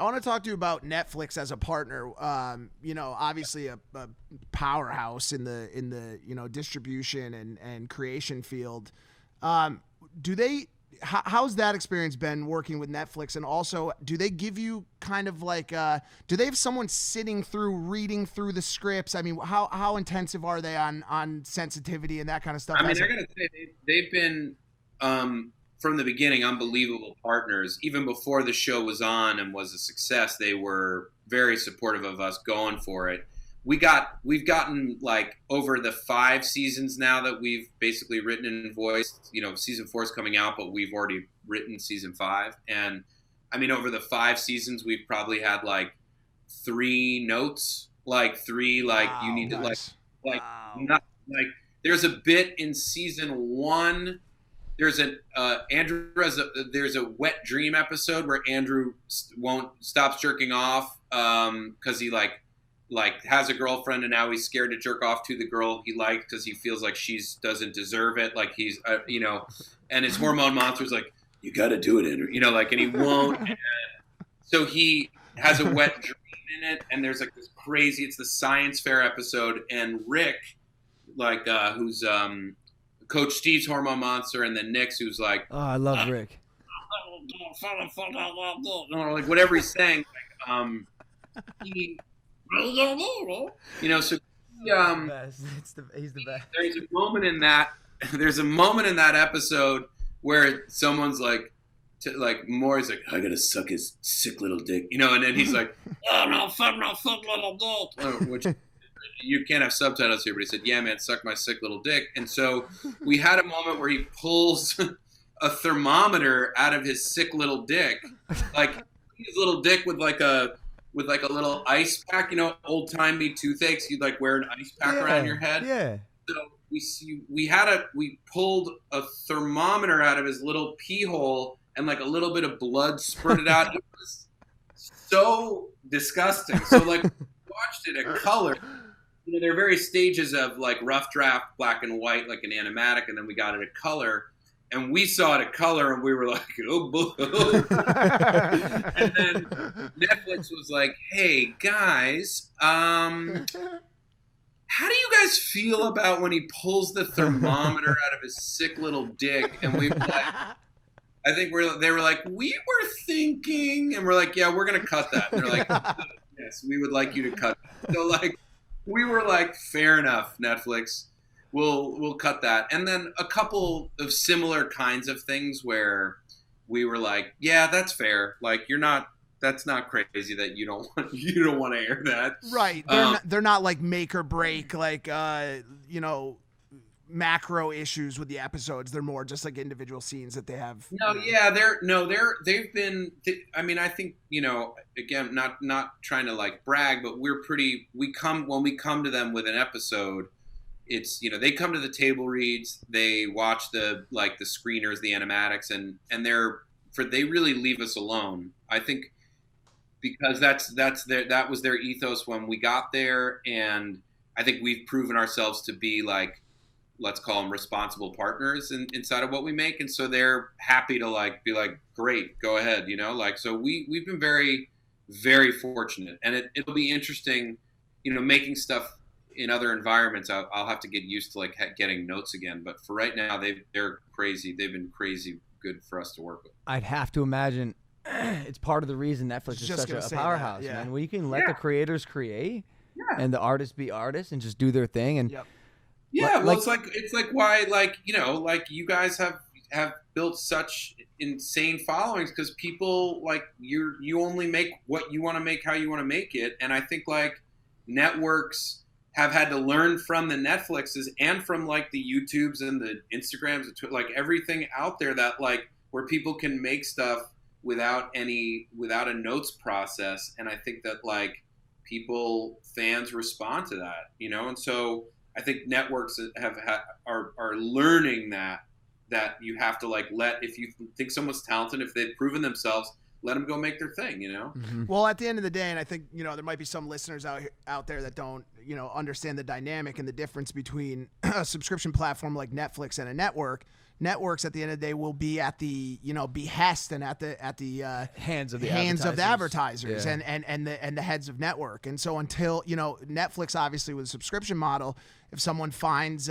want to talk to you about Netflix as a partner. Obviously a powerhouse in the distribution and creation field. How's that experience been working with Netflix? And also, do they give you kind of like, do they have someone reading through the scripts? I mean, how intensive are they on sensitivity and that kind of stuff? I mean, I gotta say, they've been, from the beginning, unbelievable partners. Even before the show was on and was a success, they were very supportive of us going for it. We've gotten like over the 5 seasons now that we've basically written and voiced. Season 4 is coming out, but we've already written season 5. And I mean, over the 5 seasons, we've probably had like 3 notes, like 3, like wow, you need to nice. wow. Not like there's a bit in season 1. There's Andrew there's a wet dream episode where Andrew stops jerking off because he like has a girlfriend and now he's scared to jerk off to the girl he liked because he feels like she doesn't deserve it. Like he's and his hormone monster's like, you got to do it, Andrew. And he won't. And so he has a wet dream in it, and there's like this crazy. It's the science fair episode, and Rick, like who's Coach Steve's hormone monster, and then Nick's who's like, oh, I love Rick. Like whatever he's saying, like he, so he's the best. There's a moment in that episode where someone's like, Maury's like, I gotta suck his sick little dick, and then he's like, oh no, fuck my sick little dick, which you can't have subtitles here, but he said, yeah, man, suck my sick little dick. And so we had a moment where he pulls a thermometer out of his sick little dick, like his little dick with like a little ice pack, old timey toothaches. You'd like wear an ice pack around your head. Yeah. So we pulled a thermometer out of his little pee hole, and like a little bit of blood spurted out. It was so disgusting. So like, we watched it at color. There are various stages of like rough draft, black and white, like an animatic, and then we got it at color. And we saw it at color, and we were like, oh, boy. And then Netflix was like, hey, guys, how do you guys feel about when he pulls the thermometer out of his sick little dick? And we were like, they were like, we were thinking, and we're like, yeah, we're going to cut that. And they're like, yes, we would like you to cut that. So, like, we were like, fair enough, Netflix. We'll cut that. And then a couple of similar kinds of things where we were like, yeah, that's fair. Like that's not crazy that you don't want to air that. Right. They're not like make or break, like macro issues with the episodes. They're more just like individual scenes that they have. They've been, I mean, I think, again, not trying to like brag, but when we come to them with an episode, it's, they come to the table reads, they watch the screeners, the animatics, and they really leave us alone. I think because that was their ethos when we got there, and I think we've proven ourselves to be like, let's call them responsible partners inside of what we make, and so they're happy to be like, great, go ahead, so we've been very, very fortunate, and it'll be interesting, making stuff in other environments. I'll have to get used to getting notes again, but for right now, they're crazy. They've been crazy good for us to work with. I'd have to imagine it's part of the reason Netflix is such a powerhouse, man. Where you can let the creators create, and the artists be artists and just do their thing. And it's like why you guys have built such insane followings, because people you only make what you want to make how you want to make it, and I think networks have had to learn from the Netflixes and from the YouTubes and the Instagrams, everything out there that where people can make stuff without a notes process. And I think that fans respond to that, and so I think networks are learning that you have to if you think someone's talented, if they've proven themselves, let them go make their thing, Mm-hmm. Well, at the end of the day, and I think, there might be some listeners out there that don't, understand the dynamic and the difference between a subscription platform like Netflix and a network. networks at the end of the day will be at the behest and at the hands of the advertisers and the heads of network. And so until Netflix, obviously with a subscription model, if someone finds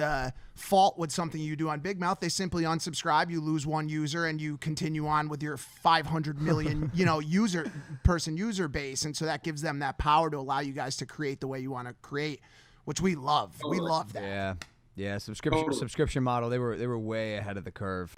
fault with something you do on Big Mouth, they simply unsubscribe. You lose one user and you continue on with your 500 million user base. And so that gives them that power to allow you guys to create the way you want to create, which we love. We love that. Yeah, subscription model. They were way ahead of the curve.